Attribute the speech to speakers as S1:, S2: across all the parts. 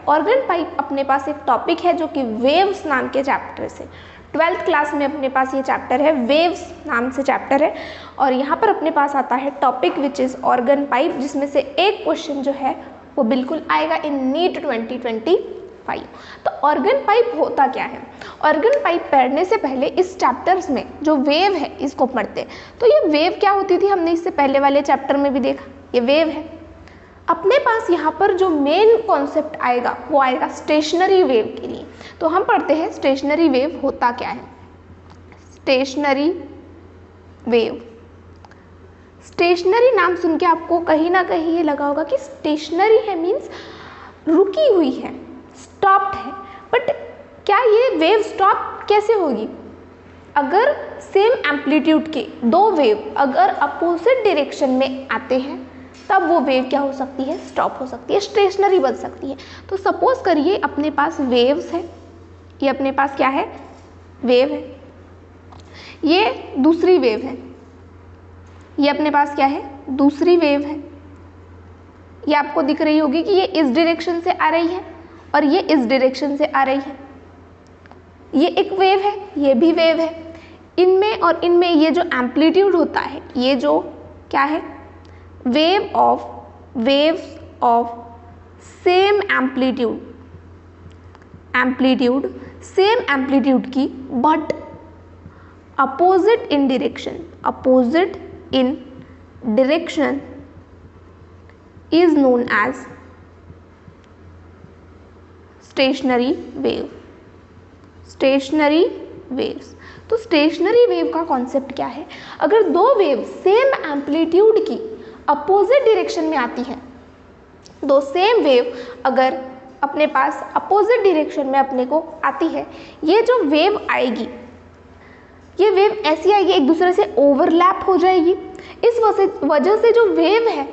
S1: Organ pipe अपने पास एक topic है जो कि वेव्स नाम के चैप्टर से, 12th क्लास में अपने पास ये चैप्टर है, वेव्स नाम से चैप्टर है। और यहाँ पर अपने पास आता है topic which is organ pipe, जिसमें से एक क्वेश्चन जो है वो बिल्कुल आएगा इन नीट 2025। तो ऑर्गन पाइप होता क्या है? ऑर्गन पाइप पढ़ने से पहले इस चैप्टर्स में जो वेव है इसको पढ़ते हैं। तो ये वेव क्या होती थी हमने इससे पहले वाले चैप्टर में भी देखा, ये वेव है। अपने पास यहाँ पर जो मेन कॉन्सेप्ट आएगा वो आएगा स्टेशनरी वेव के लिए। तो हम पढ़ते हैं स्टेशनरी वेव होता क्या है। स्टेशनरी वेव, स्टेशनरी नाम सुन के आपको कहीं ना कहीं ये लगा होगा कि स्टेशनरी है मीन्स रुकी हुई है, स्टॉप्ड है। बट क्या ये वेव स्टॉप कैसे होगी? अगर सेम एम्पलीट्यूड के दो वेव अगर अपोजिट डायरेक्शन में आते हैं तब वो वेव क्या हो सकती है? स्टॉप हो सकती है, स्टेशनरी बन सकती है। तो सपोज करिए अपने पास वेव्स है, ये अपने पास क्या है? वेव है। ये दूसरी वेव है, ये अपने पास क्या है? दूसरी वेव है। ये आपको दिख रही होगी कि ये इस डायरेक्शन से आ रही है और ये इस डायरेक्शन से आ रही है। ये एक वेव है, ये भी वेव है। इनमें और इनमें ये जो एम्पलीट्यूड होता है, ये जो क्या है? Waves of same amplitude same amplitude की but opposite in direction is known as stationary wave. Stationary waves. तो स्टेशनरी वेव का कॉन्सेप्ट क्या है? अगर दो वेव सेम एम्पलीट्यूड की अपोजिट डायरेक्शन में आती है, दो सेम वेव अगर अपने पास अपोजिट डायरेक्शन में अपने को आती है, ये जो वेव आएगी, ये वेव ऐसी आएगी, एक दूसरे से ओवरलैप हो जाएगी। इस वजह से जो वेव है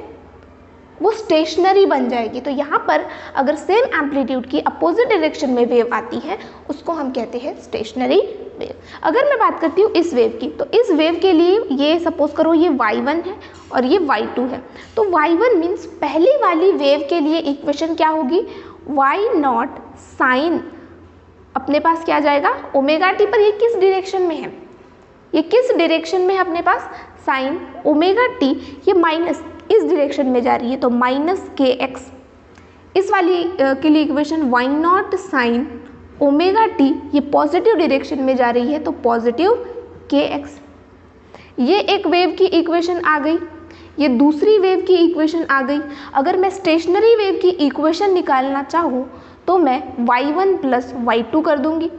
S1: वो स्टेशनरी बन जाएगी। तो यहाँ पर अगर सेम एम्पलीट्यूड की अपोजिट डायरेक्शन में वेव आती है उसको हम कहते हैं स्टेशनरी वेव। अगर मैं बात करती हूँ इस वेव की, तो इस वेव के लिए ये सपोज करो ये y1 है और ये y2 है। तो y1 मीन्स पहली वाली वेव के लिए इक्वेशन क्या होगी? y0 साइन अपने पास क्या जाएगा? ओमेगा टी पर। ये किस डायरेक्शन में है? ये किस डायरेक्शन में है अपने पास? साइन ओमेगा टी, ये माइनस इस डायरेक्शन में जा रही है तो माइनस के एक्स। इस वाली के लिए equation y0 sine omega T, ये पॉजिटिव डायरेक्शन में जा रही है तो पॉजिटिव के एक्स। ये एक वेव की इक्वेशन आ गई, ये दूसरी वेव की इक्वेशन आ गई। अगर मैं स्टेशनरी वेव की इक्वेशन निकालना चाहूँ तो मैं y1 प्लस y2 कर दूंगी।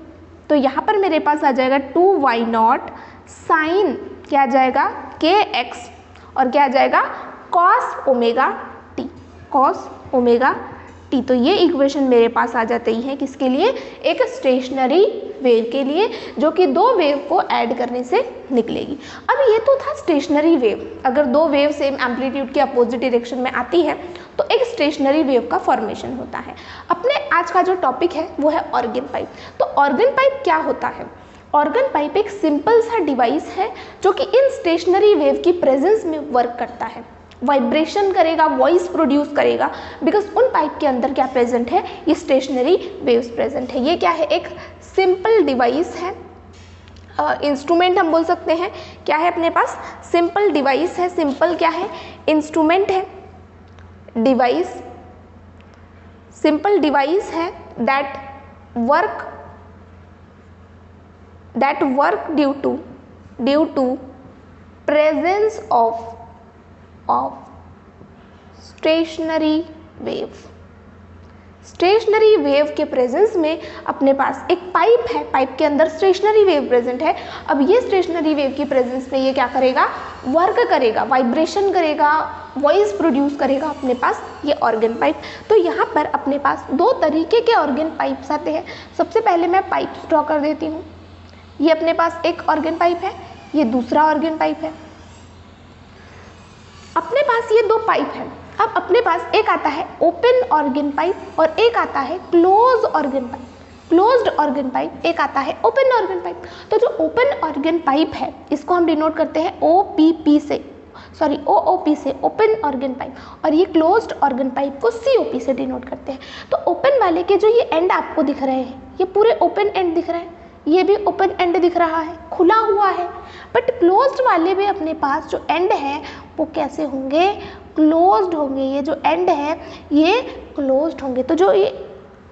S1: तो यहाँ पर मेरे पास आ जाएगा 2y0 साइन क्या आ जाएगा? के एक्स और क्या आ जाएगा? Cos omega T, cos omega T. तो ये इक्वेशन मेरे पास आ जाती है किसके लिए? एक स्टेशनरी वेव के लिए, जो कि दो वेव को ऐड करने से निकलेगी। अब ये तो था स्टेशनरी वेव। अगर दो वेव सेम एम्पलीट्यूड के अपोजिट डायरेक्शन में आती है तो एक स्टेशनरी वेव का फॉर्मेशन होता है। अपने आज का जो टॉपिक है वो है ऑर्गन पाइप। तो ऑर्गन पाइप क्या होता है? ऑर्गन पाइप एक सिंपल सा डिवाइस है जो कि इन स्टेशनरी वेव की प्रेजेंस में वर्क करता है, वाइब्रेशन करेगा, वॉइस प्रोड्यूस करेगा, बिकॉज उन पाइप के अंदर क्या प्रेजेंट है? ये स्टेशनरी वेव्स प्रेजेंट है। ये क्या है? एक सिंपल डिवाइस है, इंस्ट्रूमेंट हम बोल सकते हैं। क्या है अपने पास? सिंपल डिवाइस है। सिंपल क्या है? इंस्ट्रूमेंट है, डिवाइस, सिंपल डिवाइस है that work due to presence of stationary wave. Stationary wave के प्रेजेंस में अपने पास एक पाइप है, पाइप के अंदर स्टेशनरी वेव प्रेजेंट है। अब ये स्टेशनरी वेव की प्रेजेंस में ये क्या करेगा? वर्क करेगा, वाइब्रेशन करेगा, वॉइस प्रोड्यूस करेगा अपने पास ये ऑर्गन पाइप। तो यहाँ पर अपने पास दो तरीके के ऑर्गन पाइप्स आते हैं। सबसे पहले मैं पाइप्स ड्रॉ कर देती हूँ। ये अपने पास एक ऑर्गन पाइप है, ये दूसरा ऑर्गन पाइप है। अपने पास ये दो पाइप है। अब अपने पास एक आता है ओपन ऑर्गन पाइप और एक आता है close organ pipe. Closed organ pipe, एक आता है ओपन ऑर्गन पाइप। तो जो ओपन ऑर्गन पाइप है इसको हम डिनोट करते हैं OPP से, सॉरी OOP से, ओपन ऑर्गन पाइप, और ये क्लोज्ड ऑर्गन पाइप को COP से डिनोट करते हैं। तो ओपन वाले के जो ये एंड आपको दिख रहे हैं, ये पूरे ओपन एंड दिख रहे हैं, ये भी ओपन एंड दिख रहा है, खुला हुआ है। बट क्लोज्ड वाले में अपने पास जो एंड है वो कैसे होंगे, क्लोज्ड होंगे। ये जो एंड है ये क्लोज्ड होंगे। तो जो ये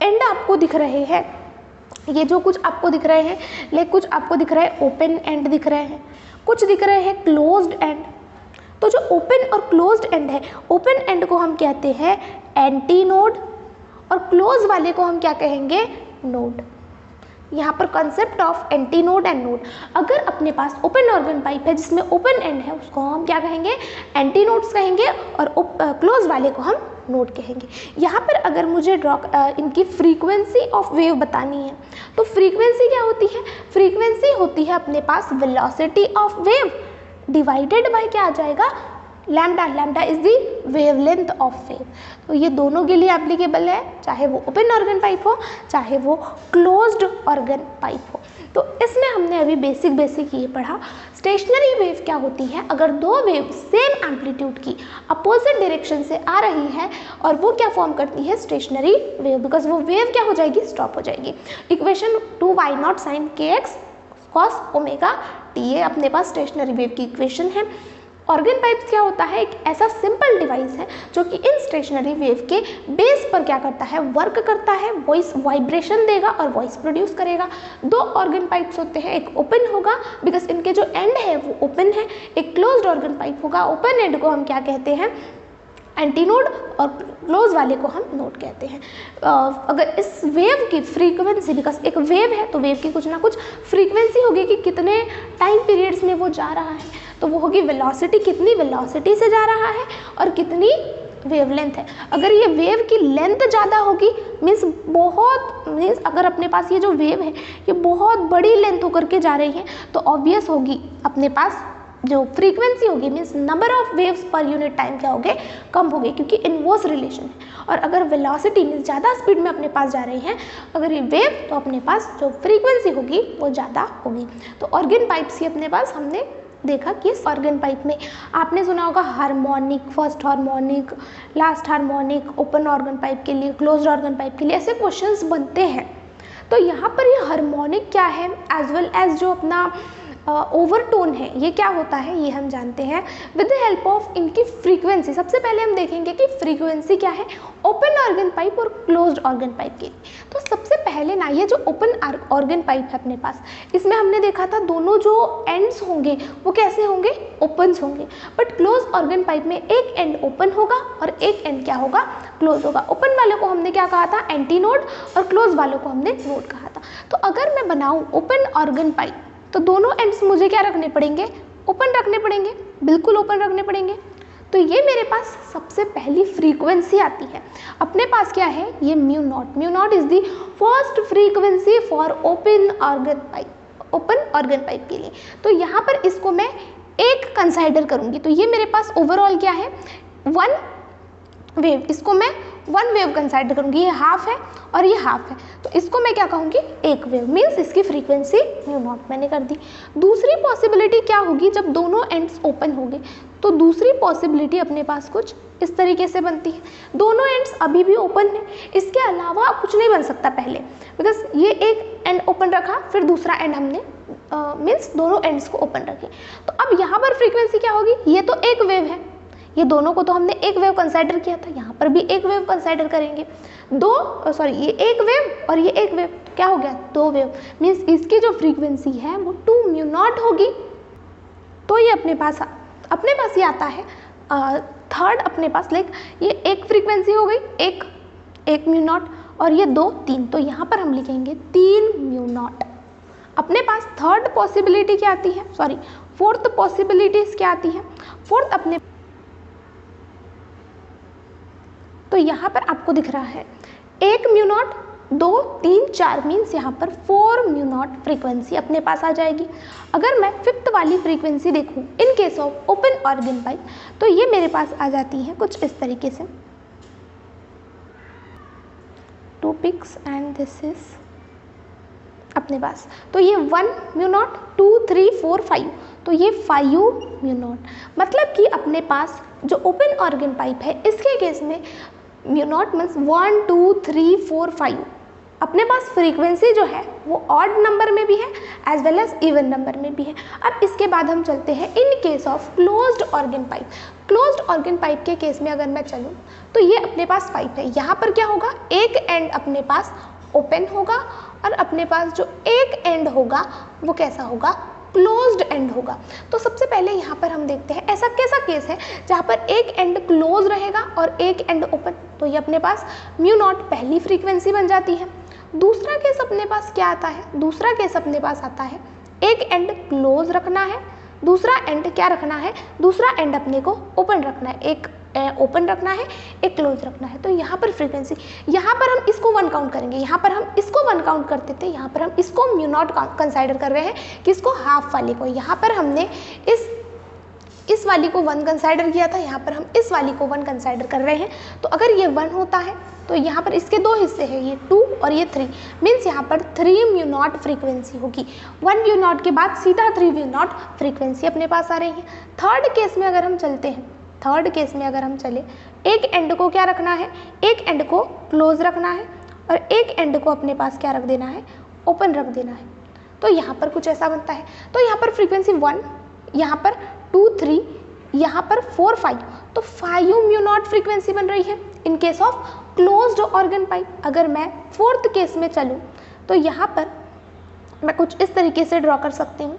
S1: एंड आपको दिख रहे हैं, ये जो कुछ आपको दिख रहे हैं, लाइक कुछ आपको दिख रहा है ओपन एंड दिख रहे हैं, कुछ दिख रहे हैं क्लोज्ड एंड। तो जो ओपन और क्लोज्ड एंड है, ओपन एंड को हम कहते हैं एंटी नोड और क्लोज वाले को हम क्या कहेंगे, नोड। यहाँ पर concept of anti node and node. अगर अपने पास ओपन ऑर्गन पाइप है जिसमें ओपन एंड है, उसको हम क्या कहेंगे, एंटी नोड्स कहेंगे, और क्लोज वाले को हम नोड कहेंगे। यहाँ पर अगर मुझे इनकी फ्रीक्वेंसी ऑफ वेव बतानी है, तो फ्रीक्वेंसी क्या होती है, फ्रीक्वेंसी होती है अपने पास velocity of wave divided by क्या आ जाएगा, lambda. Lambda is the wavelength of wave. तो ये दोनों के लिए एप्लीकेबल है, चाहे वो ओपन ऑर्गन पाइप हो चाहे वो क्लोज्ड ऑर्गन पाइप हो। तो इसमें हमने अभी बेसिक ये पढ़ा। स्टेशनरी वेव क्या होती है, अगर दो वेव सेम एम्पलीट्यूड की अपोजिट डायरेक्शन से आ रही है, और वो क्या फॉर्म करती है, स्टेशनरी वेव, बिकॉज वो वेव क्या हो जाएगी, स्टॉप हो जाएगी। Equation 2y0 sin kx cos omega t, ये अपने पास स्टेशनरी वेव की इक्वेशन है। ऑर्गन पाइप्स क्या होता है, एक ऐसा सिंपल डिवाइस है जो कि इन स्टेशनरी वेव के बेस पर क्या करता है, वर्क करता है, वॉइस वाइब्रेशन देगा और वॉइस प्रोड्यूस करेगा। दो ऑर्गन पाइप्स होते हैं, एक ओपन होगा बिकॉज इनके जो एंड है वो ओपन है, एक क्लोज्ड ऑर्गन पाइप होगा। ओपन एंड को हम क्या कहते हैं, एंटी नोड, और क्लोज वाले को हम नोड कहते हैं। अगर इस वेव की फ्रीक्वेंसी, बिकॉज एक वेव है तो वेव की कुछ ना कुछ फ्रीक्वेंसी होगी कि कितने टाइम पीरियड्स में वो जा रहा है, तो वो होगी वेलोसिटी, कितनी वेलोसिटी से जा रहा है और कितनी वेवलेंथ है। अगर ये वेव की लेंथ ज़्यादा होगी मीन्स अगर अपने पास ये जो वेव है ये बहुत बड़ी लेंथ होकर के जा रही है, तो ऑब्वियस होगी अपने पास जो फ्रीक्वेंसी होगी means number of waves per unit time क्या होंगे, कम होंगे, क्योंकि इनवर्स रिलेशन है। और अगर वेलोसिटी मीन्स ज़्यादा स्पीड में अपने पास जा रही है अगर ये वेव, तो अपने पास जो फ्रीक्वेंसी होगी वो ज़्यादा होगी। तो ऑर्गन पाइप्स ही अपने पास हमने देखा कि इस ऑर्गन पाइप में आपने सुना होगा harmonic, first harmonic, last harmonic, open organ pipe के लिए, क्लोज्ड ऑर्गन पाइप के लिए ऐसे क्वेश्चंस बनते हैं। तो यहाँ पर ये हार्मोनिक क्या है, एज वेल एज जो अपना ओवरटोन है ये क्या होता है, ये हम जानते हैं विद द हेल्प ऑफ इनकी फ्रीक्वेंसी। सबसे पहले हम देखेंगे कि फ्रीक्वेंसी क्या है ओपन ऑर्गन पाइप और क्लोज्ड ऑर्गन पाइप के लिए। तो सबसे पहले ना ये जो ओपन ऑर्गन पाइप है अपने पास, इसमें हमने देखा था दोनों जो एंड्स होंगे वो कैसे होंगे, ओपन होंगे। बट क्लोज ऑर्गन पाइप में एक एंड ओपन होगा और एक एंड क्या होगा, क्लोज होगा। ओपन वाले को हमने क्या कहा था, एंटी नोड, और क्लोज वालों को हमने नोड कहा था। तो अगर मैं बनाऊँ ओपन ऑर्गन पाइप, तो दोनों एंड्स मुझे क्या रखने पड़ेंगे, ओपन रखने पड़ेंगे, बिल्कुल ओपन रखने पड़ेंगे। तो ये मेरे पास सबसे पहली फ्रीक्वेंसी आती है। अपने पास क्या है, ये mu naught. Mu naught is the first frequency for open organ pipe, open organ pipe के लिए। तो यहाँ पर इसको मैं एक कंसाइडर करूँगी। तो ये मेरे पास ओवरऑल क्या है, वन वेव, इसको मैं वन वेव कंसाइडर करूँगी। ये हाफ है और ये हाफ है, तो इसको मैं क्या कहूँगी, एक वेव, मीन्स इसकी फ्रीक्वेंसी म्यू नॉट मैंने कर दी। दूसरी पॉसिबिलिटी क्या होगी, जब दोनों एंड्स ओपन होंगे तो दूसरी पॉसिबिलिटी अपने पास कुछ इस तरीके से बनती है। दोनों एंड्स अभी भी ओपन है, इसके अलावा कुछ नहीं बन सकता पहले, बिकॉज ये एक एंड ओपन रखा फिर दूसरा एंड हमने मीन्स दोनों एंड्स को ओपन रखे। तो अब यहाँ पर फ्रीक्वेंसी क्या होगी, ये तो एक वेव है, ये दोनों को तो हमने एक वेव कंसाइडर किया था, यहाँ पर भी एक वेव कंसाइडर करेंगे। ये एक वेव और ये एक वेव, तो क्या हो गया, दो वेव, मीन्स इसकी जो फ्रीक्वेंसी है वो 2 म्यू नॉट होगी। तो ये अपने पास ये आता है थर्ड अपने पास, लाइक ये एक फ्रीक्वेंसी हो गई, एक म्यू नॉट, और ये दो, तीन, तो यहाँ पर हम लिखेंगे 3 म्यू नॉट। अपने पास थर्ड पॉसिबिलिटी क्या आती है, फोर्थ पॉसिबिलिटीज क्या आती है, फोर्थ अपने, तो यहाँ पर आपको दिख रहा है 1 म्यू नॉट, 2, 3, 4, मीन्स यहाँ पर 4 म्यू नॉट फ्रीक्वेंसी अपने पास आ जाएगी। अगर मैं फिफ्थ वाली फ्रीक्वेंसी देखूँ इन case of open organ pipe, तो ये मेरे पास आ जाती है कुछ इस तरीके से, 2 पिक्स एंड दिस इज अपने पास। तो ये 1 म्यू नॉट, 2, 3, 4, 5, तो ये 5 म्यू नॉट, मतलब कि अपने पास जो ओपन ऑर्गन पाइप है इसके केस में म्यू नॉट मीन्स 1 2 3 4 5 अपने पास फ्रीक्वेंसी जो है वो ऑड नंबर में भी है as well as even number में भी है। अब इसके बाद हम चलते हैं in case of closed organ pipe. Closed organ pipe के केस में अगर मैं चलूँ तो ये अपने पास पाइप है, यहाँ पर क्या होगा, एक एंड अपने पास ओपन होगा और अपने पास जो एक एंड होगा वो कैसा होगा, क्लोज्ड एंड होगा। तो सबसे पहले यहाँ पर हम देखते हैं ऐसा कैसा केस है जहाँ पर एक एंड क्लोज रहेगा और एक एंड ओपन, तो ये अपने पास म्यू नॉट पहली फ्रीक्वेंसी बन जाती है। दूसरा केस अपने पास क्या आता है, दूसरा केस अपने पास आता है एक एंड क्लोज रखना है, दूसरा एंड क्या रखना है, दूसरा एंड अपने को ओपन रखना है, एक ओपन रखना है एक क्लोज रखना है। तो यहाँ पर फ्रीक्वेंसी, यहाँ पर हम इसको 1 काउंट करेंगे, यहाँ पर हम इसको 1 काउंट करते थे, यहाँ पर हम इसको म्यू नॉट कंसाइडर कर रहे हैं, किसको, हाफ वाले को। यहाँ पर हमने इस वाली को 1 कंसाइडर किया था, यहाँ पर हम इस वाली को 1 कंसाइडर कर रहे हैं। तो अगर ये 1 होता है तो यहाँ पर इसके 2 हिस्से हैं, ये 2 और ये 3, मीन्स यहाँ पर 3 म्यू नॉट फ्रीक्वेंसी होगी। 1 म्यू नॉट के बाद सीधा 3 म्यू नॉट फ्रीक्वेंसी अपने पास आ रही है। थर्ड केस में अगर हम चलते हैं, थर्ड केस में अगर हम चले, एक एंड को क्या रखना है, एक एंड को क्लोज रखना है और एक एंड को अपने पास क्या रख देना है, ओपन रख देना है। तो यहाँ पर कुछ ऐसा बनता है। तो यहाँ पर फ्रीक्वेंसी 1, यहाँ पर 2 3, यहाँ पर 4 5, तो 5 म्यू नॉट फ्रीक्वेंसी बन रही है इन case of closed organ pipe. अगर मैं फोर्थ केस में चलूँ तो यहाँ पर मैं कुछ इस तरीके से ड्रॉ कर सकती हूँ।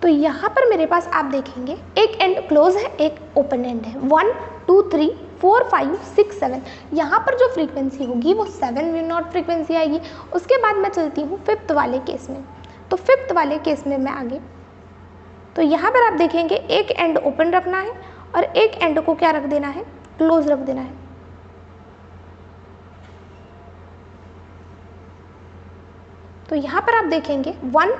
S1: तो यहाँ पर मेरे पास आप देखेंगे एक एंड क्लोज है, एक ओपन एंड है। 1 2 3 4 5 6 7, यहाँ पर जो फ्रीक्वेंसी होगी वो 7 म्यू नॉट फ्रीक्वेंसी आएगी। उसके बाद मैं चलती हूँ फिफ्थ वाले केस में। तो फिफ्थ वाले केस में मैं आगे, तो यहाँ पर आप देखेंगे एक एंड ओपन रखना है और एक एंड को क्या रख देना है, क्लोज रख देना है। तो यहाँ पर आप देखेंगे 1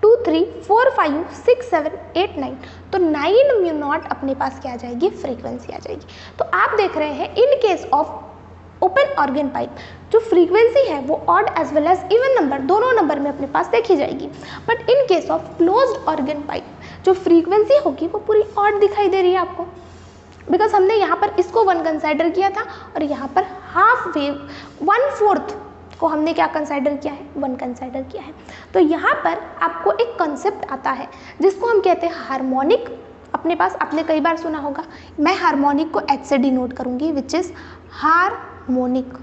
S1: 2 3 4 5 6 7 8 9, तो 9 म्यू नॉट अपने पास क्या आ जाएगी, फ्रीक्वेंसी आ जाएगी। तो आप देख रहे हैं in case of open organ pipe जो फ्रीक्वेंसी है वो odd as well as even number दोनों नंबर में अपने पास देखी जाएगी। But in case of closed organ pipe जो फ्रीक्वेंसी होगी वो पूरी ऑड दिखाई दे रही है आपको, बिकॉज हमने यहाँ पर इसको 1 कंसाइडर किया था और यहाँ पर हाफ वेव 1/4 को हमने क्या कंसाइडर किया है, 1 कंसाइडर किया है। तो यहाँ पर आपको एक कॉन्सेप्ट आता है जिसको हम कहते हैं हार्मोनिक। अपने पास आपने कई बार सुना होगा, मैं हार्मोनिक को H से डिनोट करूँगी, which is harmonic,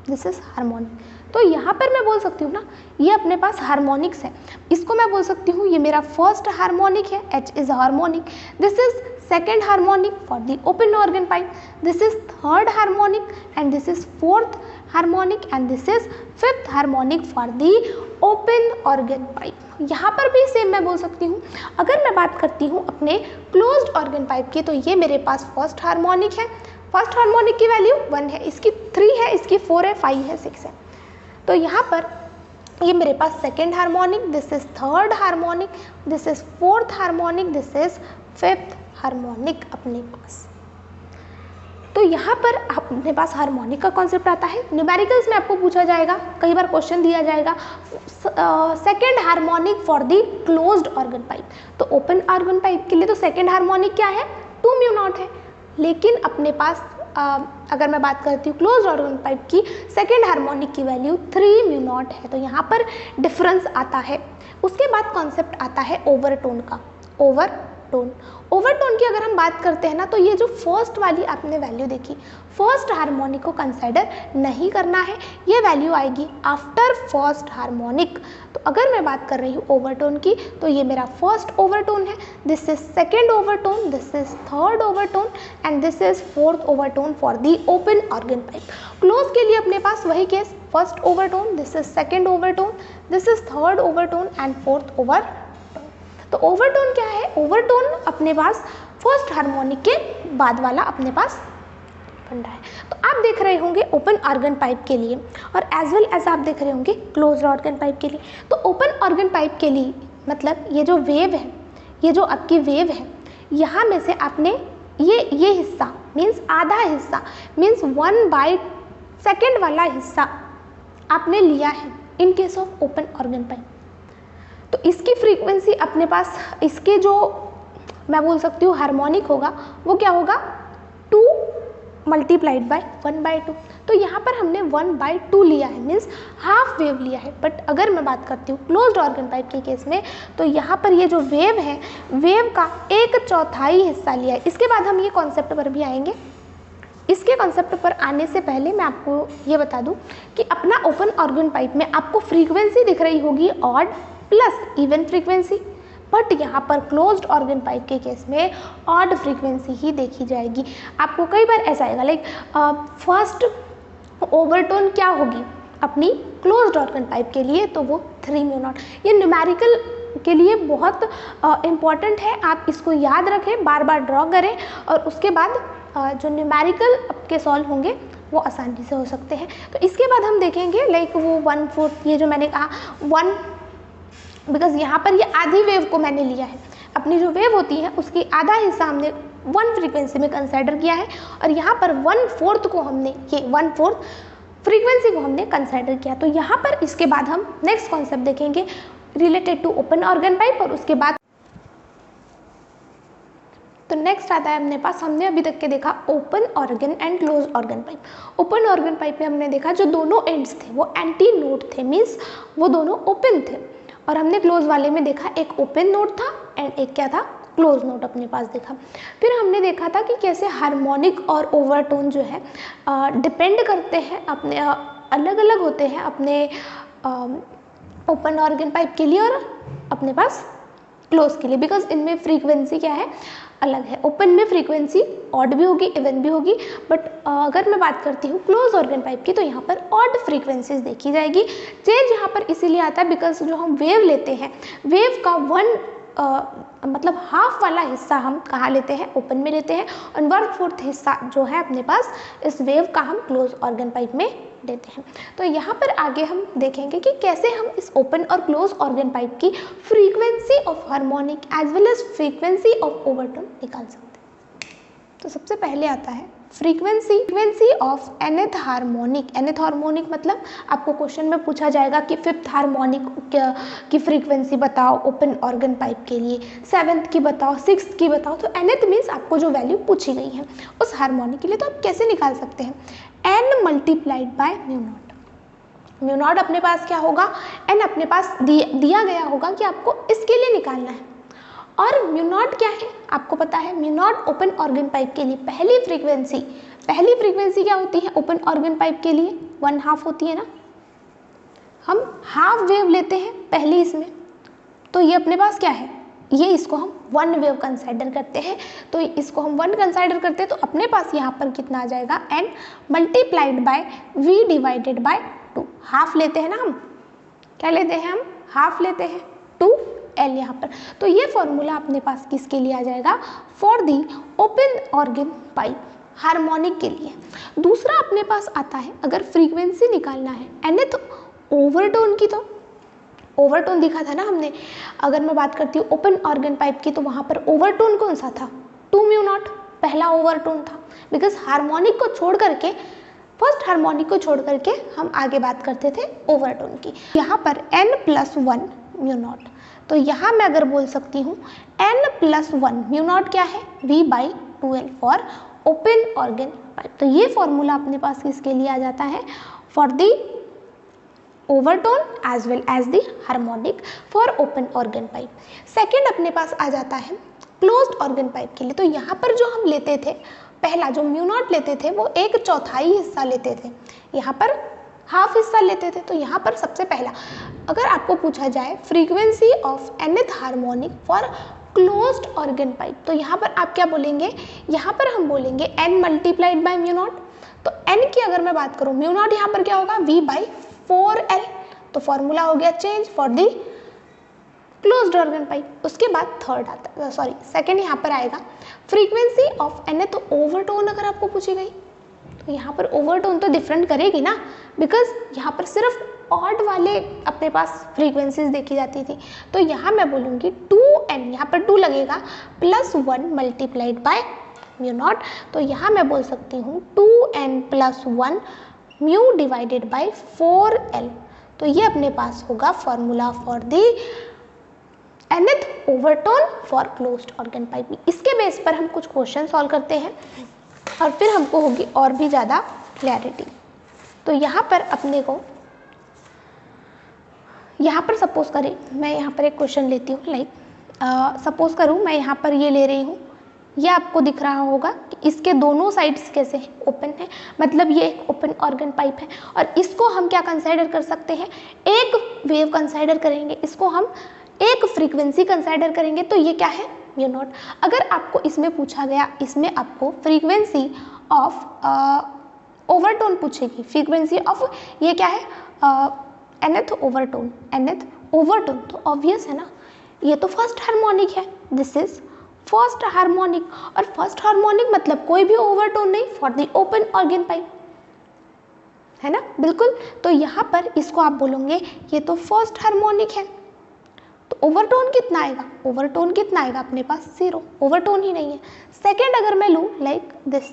S1: this is harmonic. तो यहाँ पर मैं बोल सकती हूँ ना, ये अपने पास हार्मोनिक्स है, इसको मैं बोल सकती हूँ ये मेरा फर्स्ट हार्मोनिक है, H is harmonic, this is second harmonic for the open organ pipe, this is third harmonic and this is fourth harmonic and this is fifth harmonic for the open organ pipe. यहाँ पर भी same मैं बोल सकती हूँ। अगर मैं बात करती हूँ अपने क्लोज्ड ऑर्गन पाइप की, तो ये मेरे पास फर्स्ट हार्मोनिक है, फर्स्ट हार्मोनिक की वैल्यू 1 है, इसकी 3 है, इसकी 4 है, 5 है, 6 है। तो यहाँ पर ये मेरे पास second harmonic, this is third harmonic, this is fourth harmonic, this is fifth harmonic अपने पास। तो यहाँ पर अपने पास हार्मोनिक का कॉन्सेप्ट आता है। न्यूमेरिकल्स में आपको पूछा जाएगा, कई बार क्वेश्चन दिया जाएगा second harmonic for the closed organ pipe. तो ओपन ऑर्गन पाइप के लिए तो सेकेंड हार्मोनिक क्या है, 2 म्यू नॉट है, लेकिन अपने पास अगर मैं बात करती हूँ क्लोज्ड ऑर्गन पाइप की, सेकेंड हार्मोनिक की वैल्यू 3 म्यू नॉट है। तो यहाँ पर डिफरेंस आता है। उसके बाद कॉन्सेप्ट आता है ओवरटोन का। ओवरटोन की अगर हम बात करते हैं ना, तो ये जो फर्स्ट वाली आपने वैल्यू देखी, फर्स्ट हार्मोनिक को कंसाइडर नहीं करना है, ये वैल्यू आएगी आफ्टर फर्स्ट हार्मोनिक। तो अगर मैं बात कर रही हूँ ओवरटोन की, तो ये मेरा फर्स्ट ओवरटोन है, this is second overtone, this is third overtone and this is fourth overtone for the open organ pipe. Close के लिए अपने पास वही case, first overtone, this is second overtone, this is third overtone and fourth overtone. तो overtone क्या है, overtone अपने पास first harmonic के बाद वाला अपने पास बन रहा है। तो आप देख रहे होंगे ओपन ऑर्गन पाइप के लिए और एज वेल एज आप देख रहे होंगे क्लोज्ड ऑर्गन पाइप के लिए। तो ओपन ऑर्गन पाइप के लिए मतलब ये जो वेव है, ये जो आपकी वेव है, यहाँ में से आपने ये हिस्सा मीन्स आधा हिस्सा, मीन्स 1/2 वाला हिस्सा आपने लिया है इन case of open organ pipe. तो इसकी फ्रीक्वेंसी अपने पास, इसके जो मैं बोल सकती हूँ हार्मोनिक होगा वो क्या होगा 2 मल्टीप्लाइड बाय 1/2। तो यहाँ पर हमने 1/2 लिया है, मीन्स हाफ वेव लिया है। बट अगर मैं बात करती हूँ क्लोज्ड ऑर्गन पाइप के केस में, तो यहाँ पर ये जो वेव है, वेव का 1/4 हिस्सा लिया है। इसके बाद हम ये कॉन्सेप्ट पर भी आएंगे। इसके कॉन्सेप्ट पर आने से पहले मैं आपको ये बता दूं कि अपना ओपन ऑर्गन पाइप में आपको फ्रीक्वेंसी दिख रही होगी odd plus even frequency, but यहाँ पर क्लोज्ड ऑर्गन पाइप के केस में ऑड फ्रीक्वेंसी ही देखी जाएगी। आपको कई बार ऐसा आएगा लाइक फर्स्ट ओवरटोन क्या होगी अपनी क्लोज्ड ऑर्गन पाइप के लिए, तो वो 3 म्यू नॉट। ये न्यूमेरिकल के लिए बहुत इम्पॉर्टेंट है, आप इसको याद रखें, बार बार ड्रॉ करें और उसके बाद जो न्यूमेरिकल आपके सॉल्व होंगे वो आसानी से हो सकते हैं। तो इसके बाद हम देखेंगे लाइक वो 1/4, ये जो मैंने कहा 1, बिकॉज यहाँ पर ये आधी वेव को मैंने लिया है, अपनी जो वेव होती है उसकी आधा हिस्सा हमने 1 फ्रीक्वेंसी में कंसिडर किया है, और यहाँ पर 1/4 को हमने, ये 1/4 फ्रीक्वेंसी को हमने कंसिडर किया। तो यहाँ पर इसके बाद हम नेक्स्ट कॉन्सेप्ट देखेंगे related to open organ pipe, और उसके बाद तो नेक्स्ट आता है अपने पास, हमने अभी तक के देखा open organ and close organ pipe. Open organ pipe में हमने देखा जो दोनों एंड्स थे वो एंटी नोड थे, मीन्स वो दोनों ओपन थे, और हमने क्लोज वाले में देखा एक ओपन नोड था एंड एक क्या था क्लोज नोड अपने पास देखा। फिर हमने देखा था कि कैसे हार्मोनिक और ओवरटोन जो है डिपेंड करते हैं अपने, अलग अलग होते हैं अपने ओपन ऑर्गन पाइप के लिए और अपने पास क्लोज के लिए, बिकॉज इनमें फ्रीक्वेंसी क्या है अलग है। ओपन में फ्रीक्वेंसी ऑड भी होगी इवन भी होगी, बट अगर मैं बात करती हूँ क्लोज ऑर्गन पाइप की तो यहाँ पर ऑड फ्रीक्वेंसीज देखी जाएगी। चेंज यहाँ पर इसीलिए आता है बिकॉज जो हम वेव लेते हैं, वेव का मतलब हाफ वाला हिस्सा हम कहाँ लेते हैं, ओपन में लेते हैं, और 1/4 हिस्सा जो है अपने पास इस वेव का हम क्लोज ऑर्गन पाइप में देते हैं। तो यहाँ पर आगे हम देखेंगे कि कैसे हम इस ओपन और क्लोज ऑर्गन पाइप की frequency of harmonic as well as frequency of overtone निकाल सकते हैं। तो सबसे पहले आता है frequency of nth harmonic. nth harmonic मतलब आपको क्वेश्चन में पूछा जाएगा कि 5th हार्मोनिक की फ्रीक्वेंसी बताओ ओपन ऑर्गन पाइप के लिए, 7th की बताओ, 6th की बताओ। तो nth मीन्स आपको जो वैल्यू पूछी गई है उस हार्मोनिक के लिए, तो आप कैसे निकाल सकते हैं, n multiplied by mu naught. Mu naught अपने पास क्या होगा, n अपने पास दिया गया होगा कि आपको इसके लिए निकालना है, और म्यू नॉट क्या है आपको पता है, mu naught open organ pipe के लिए पहली फ्रीक्वेंसी क्या होती है ओपन ऑर्गन पाइप के लिए 1/2 होती है ना, हम हाफ वेव लेते हैं पहले इसमें, तो ये अपने पास क्या है, ये इसको हम 1 वेव कंसिडर करते हैं। तो इसको हम 1 कंसिडर करते हैं तो अपने पास यहाँ पर कितना आ जाएगा, n multiplied by v divided by 2। Half लेते हैं ना हम, क्या लेते हैं हम, हाफ लेते हैं 2l यहाँ पर। तो ये फॉर्मूला अपने पास किसके लिए आ जाएगा, for the open organ pipe harmonic के लिए। दूसरा अपने पास आता है अगर फ्रीक्वेंसी निकालना है nth ओवरटोन की, तो ओवरटोन दिखा था ना हमने। अगर मैं बात करती हूँ ओपन ऑर्गन पाइप की तो वहाँ पर ओवरटोन कौन सा था, 2 म्यू नॉट पहला ओवरटोन था, बिकॉज हार्मोनिक को छोड़ करके, फर्स्ट हार्मोनिक को छोड़ करके हम आगे बात करते थे ओवरटोन की। यहाँ पर n+1 म्यू नॉट, तो यहाँ मैं अगर बोल सकती हूँ n+1 म्यू नॉट क्या है, v/2l for open organ pipe. तो ये फॉर्मूला अपने पास किसके लिए आ जाता है, for the overtone as well as the harmonic for open organ pipe. Second अपने पास आ जाता है क्लोज्ड ऑर्गन पाइप के लिए। तो यहाँ पर जो हम लेते थे, पहला जो म्यू नॉट लेते थे वो 1/4 हिस्सा लेते थे, यहाँ पर हाफ हिस्सा लेते थे। तो यहाँ पर सबसे पहला अगर आपको पूछा जाए frequency of nth harmonic for closed organ pipe, तो यहाँ पर आप क्या बोलेंगे, यहाँ पर हम बोलेंगे n multiplied by mu naught. तो n की अगर मैं बात करूँ, म्यू नॉट यहाँ पर क्या होगा, v/4l। तो फॉर्मूला हो गया change for the closed organ pipe. उसके बाद थर्ड आता है, सॉरी सेकेंड यहाँ पर आएगा फ्रीक्वेंसी ऑफ nth। तो ओवरटोन अगर आपको पूछी गई तो यहाँ पर ओवरटोन तो डिफरेंट करेगी ना, बिकॉज यहाँ पर सिर्फ ऑड वाले अपने पास फ्रीक्वेंसीज देखी जाती थी। तो यहाँ मैं बोलूँगी 2n, यहाँ पर 2 लगेगा, +1 मल्टीप्लाइड बाय म्यू नॉट। तो यहाँ मैं बोल सकती हूँ 2n+1 mu divided by 4l। तो ये अपने पास होगा formula for the nth overtone for closed organ pipe. इसके बेस पर हम कुछ क्वेश्चन सॉल्व करते हैं और फिर हमको होगी और भी ज़्यादा क्लैरिटी। तो यहाँ पर अपने को यहाँ पर सपोज करें, मैं यहाँ पर एक क्वेश्चन लेती हूँ, लाइक सपोज करूँ मैं यहाँ पर ये ले रही हूँ, ये आपको दिख रहा होगा कि इसके दोनों साइड्स कैसे हैं, ओपन है, मतलब ये एक ओपन ऑर्गन पाइप है और इसको हम क्या कंसाइडर कर सकते हैं, एक वेव कंसाइडर करेंगे, इसको हम एक फ्रीक्वेंसी कंसाइडर करेंगे। तो ये क्या है, म्यू नॉट। अगर आपको इसमें पूछा गया, इसमें आपको फ्रीक्वेंसी ऑफ ओवरटोन पूछेगी, फ्रीक्वेंसी ऑफ ये क्या है, nth ओवरटोन, nth ओवरटोन, तो ऑब्वियस है ना, ये तो फर्स्ट हार्मोनिक है, दिस इज फर्स्ट हार्मोनिक। और फर्स्ट हार्मोनिक मतलब कोई भी ओवरटोन नहीं for the open organ pipe, है ना, बिल्कुल। तो यहाँ पर इसको आप बोलोगे ये तो फर्स्ट हार्मोनिक है। तो ओवरटोन कितना आएगा, ओवरटोन कितना आएगा अपने पास, 0, ओवरटोन ही नहीं है। सेकेंड अगर मैं लूँ लाइक दिस,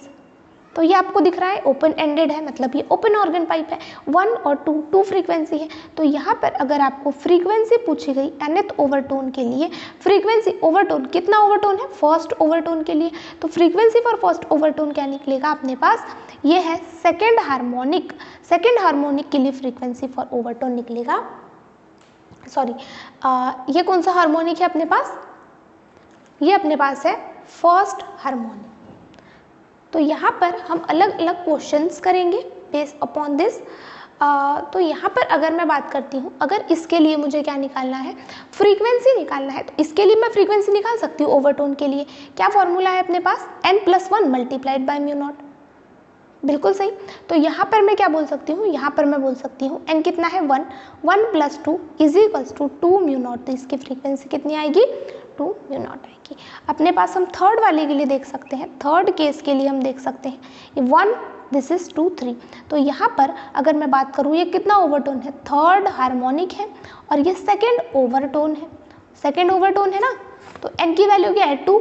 S1: तो ये आपको दिख रहा है ओपन एंडेड है, मतलब ये ओपन ऑर्गन पाइप है, 1 और 2 फ्रीक्वेंसी है। तो यहाँ पर अगर आपको फ्रीक्वेंसी पूछी गई nth ओवरटोन के लिए, फ्रीक्वेंसी ओवरटोन कितना ओवरटोन है, फर्स्ट ओवरटोन के लिए, तो फ्रीक्वेंसी फॉर फर्स्ट ओवरटोन क्या निकलेगा अपने पास, ये है सेकेंड हार्मोनिक। सेकेंड हार्मोनिक के लिए फ्रीक्वेंसी फॉर ओवरटोन निकलेगा, सॉरी ये कौन सा हार्मोनिक है अपने पास, ये अपने पास है फर्स्ट हार्मोनिक। तो यहाँ पर हम अलग अलग क्वेश्चंस करेंगे बेस्ड अपॉन दिस। तो यहाँ पर अगर मैं बात करती हूँ, अगर इसके लिए मुझे क्या निकालना है, फ्रीक्वेंसी निकालना है, तो इसके लिए मैं फ्रीक्वेंसी निकाल सकती हूँ ओवरटोन के लिए। क्या फॉर्मूला है अपने पास, n+1 multiplied by mu naught, बिल्कुल सही। तो यहाँ पर मैं क्या बोल सकती हूँ, यहाँ पर मैं बोल सकती हूँ n कितना है 1, 1 + 2 = 2 म्यू नॉट। तो इसकी फ्रीक्वेंसी कितनी आएगी, 2 म्यू नॉट आएगी। अपने पास हम थर्ड वाले के लिए देख सकते हैं, थर्ड केस के लिए हम देख सकते हैं ये 1, दिस इज 2, 3। तो यहाँ पर अगर मैं बात करूँ ये कितना ओवरटोन है, थर्ड हार्मोनिक है और ये सेकेंड ओवरटोन है, सेकेंड ओवरटोन है ना। तो n की वैल्यू क्या है 2,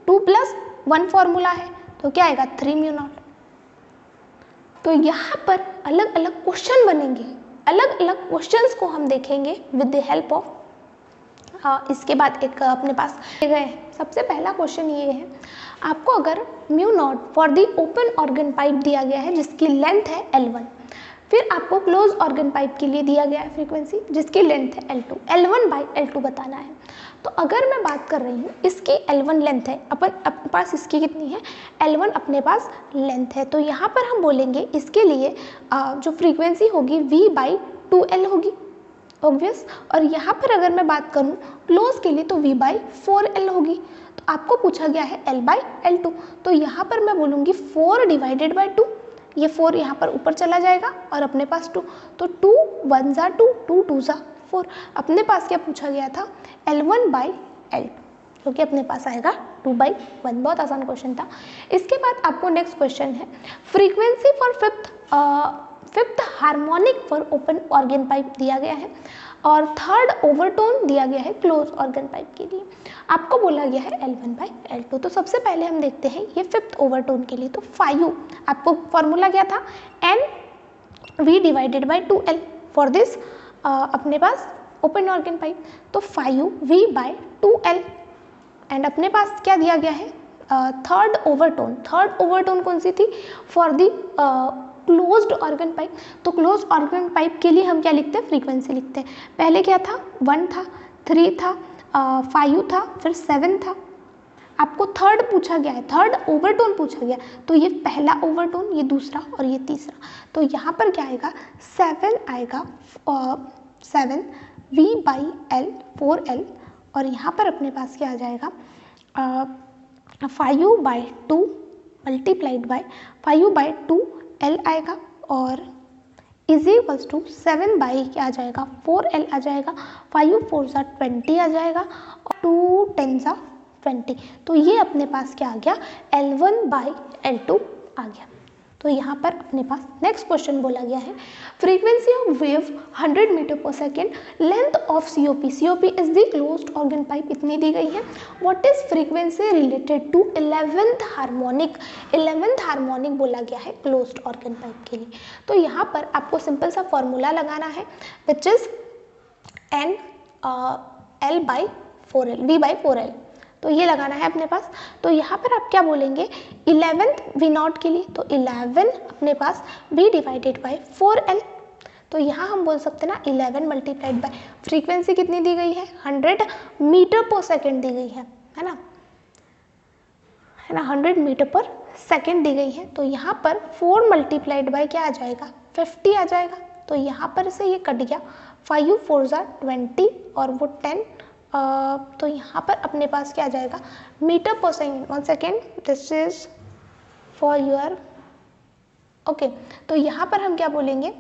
S1: 2 + 1 फॉर्मूला है, तो क्या आएगा 3 म्यू नॉट। तो यहाँ पर अलग अलग क्वेश्चन बनेंगे, अलग अलग क्वेश्चंस को हम देखेंगे विद द हेल्प ऑफ इसके बाद एक अपने पास गए हैं। सबसे पहला क्वेश्चन ये है, आपको अगर mu naught for the open organ pipe दिया गया है जिसकी लेंथ है L1, फिर आपको क्लोज ऑर्गन पाइप के लिए दिया गया है फ्रीक्वेंसी जिसकी लेंथ है L2, L1/L2 बताना है। तो अगर मैं बात कर रही हूँ इसकी L1 लेंथ है, अपने पास इसकी कितनी है, L1 अपने पास लेंथ है, तो यहाँ पर हम बोलेंगे इसके लिए जो फ्रीक्वेंसी होगी V/2L होगी, ऑब्वियस। और यहाँ पर अगर मैं बात करूँ क्लोज के लिए तो V/4L होगी। तो आपको पूछा गया है L/L2, तो यहाँ पर मैं बोलूँगी 4 / 2, ये 4 यहाँ पर ऊपर चला जाएगा और अपने पास 2, तो 2 1 × 2, 2 2 × 4। अपने पास क्या पूछा गया था, L1/L2, जो कि अपने पास आएगा 2/1। बहुत आसान क्वेश्चन था। इसके बाद आपको नेक्स्ट क्वेश्चन है, frequency for fifth harmonic for open organ pipe दिया गया है और थर्ड ओवरटोन दिया गया है क्लोज ऑर्गन पाइप के लिए। आपको बोला गया है L1/L2। तो सबसे पहले हम देखते हैं ये फिफ्थ ओवरटोन के लिए, तो 5U आपको फॉर्मूला क्या था, NV/2L फॉर दिस अपने पास ओपन ऑर्गन पाइप, तो 5U V/2L। एंड अपने पास क्या दिया गया है, थर्ड ओवरटोन कौन सी थी, for the closed organ pipe. तो क्लोज ऑर्गन पाइप के लिए हम क्या लिखते हैं, फ्रीक्वेंसी लिखते हैं। पहले क्या था, 1 था, 3 था, 5 था, फिर 7 था। आपको थर्ड पूछा गया है, थर्ड ओवरटोन पूछा गया, तो ये पहला ओवरटोन, ये दूसरा और ये तीसरा। तो यहाँ पर क्या आएगा, 7 आएगा, 7 V/L 4L। और यहाँ पर अपने पास क्या आ जाएगा, 5U/2 मल्टीप्लाइड बाय 5U/2L आएगा और = 7 बाई क्या आ जाएगा, 4L आ जाएगा, 5U 4 × 20 आ जाएगा और 2 10 × 20। तो ये अपने पास क्या आ गया, L1/L2 आ गया। तो यहाँ पर अपने पास नेक्स्ट क्वेश्चन बोला गया है, फ्रीक्वेंसी ऑफ वेव 100 मीटर पर second, length of COP, COP is the closed organ pipe, इतनी दी गई है। What is frequency related to 11th harmonic, 11th harmonic बोला गया है क्लोज्ड ऑर्गन पाइप के लिए। तो यहाँ पर आपको सिंपल सा फॉर्मूला लगाना है which is N L/4L, V/4L, तो ये लगाना है अपने पास। तो यहाँ पर आप क्या बोलेंगे 11th V0 के लिए, तो 11 अपने पास V/4L, तो यहाँ हम बोल सकते हैं ना 11 मल्टीप्लाइड बाय फ्रीक्वेंसी कितनी दी गई है 100 मीटर पर सेकेंड दी गई है ना, 100 मीटर पर सेकेंड दी गई है। तो यहाँ पर 4 मल्टीप्लाइड बाय क्या आ जाएगा 50 आ जाएगा। तो यहाँ पर से ये कट गया, 5 4 20 और वो 10, तो यहाँ पर अपने पास क्या आ जाएगा मीटर पर second, 1 second, this is for your okay. तो यहाँ पर हम क्या बोलेंगे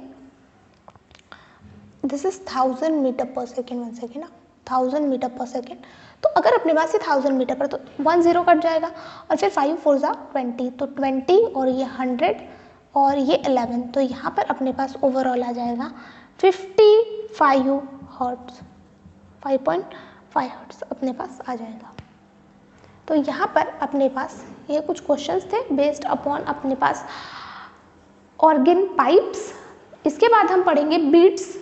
S1: दिस इज 1000 मीटर पर सेकेंड, 1 सेकेंड ना, 1000 मीटर पर सेकेंड। तो अगर अपने पास ये 1000 मीटर पर, तो 1 0 कट जाएगा और फिर 5 4 20, तो 20 और ये 100 और ये 11, तो यहाँ पर अपने पास ओवरऑल आ जाएगा 55 हर्ट्ज, 5.5 हर्ट्ज अपने पास आ जाएगा। तो यहाँ पर अपने पास ये कुछ क्वेश्चंस थे बेस्ड अपॉन अपने पास ऑर्गन पाइप्स। इसके बाद हम पढ़ेंगे बीट्स।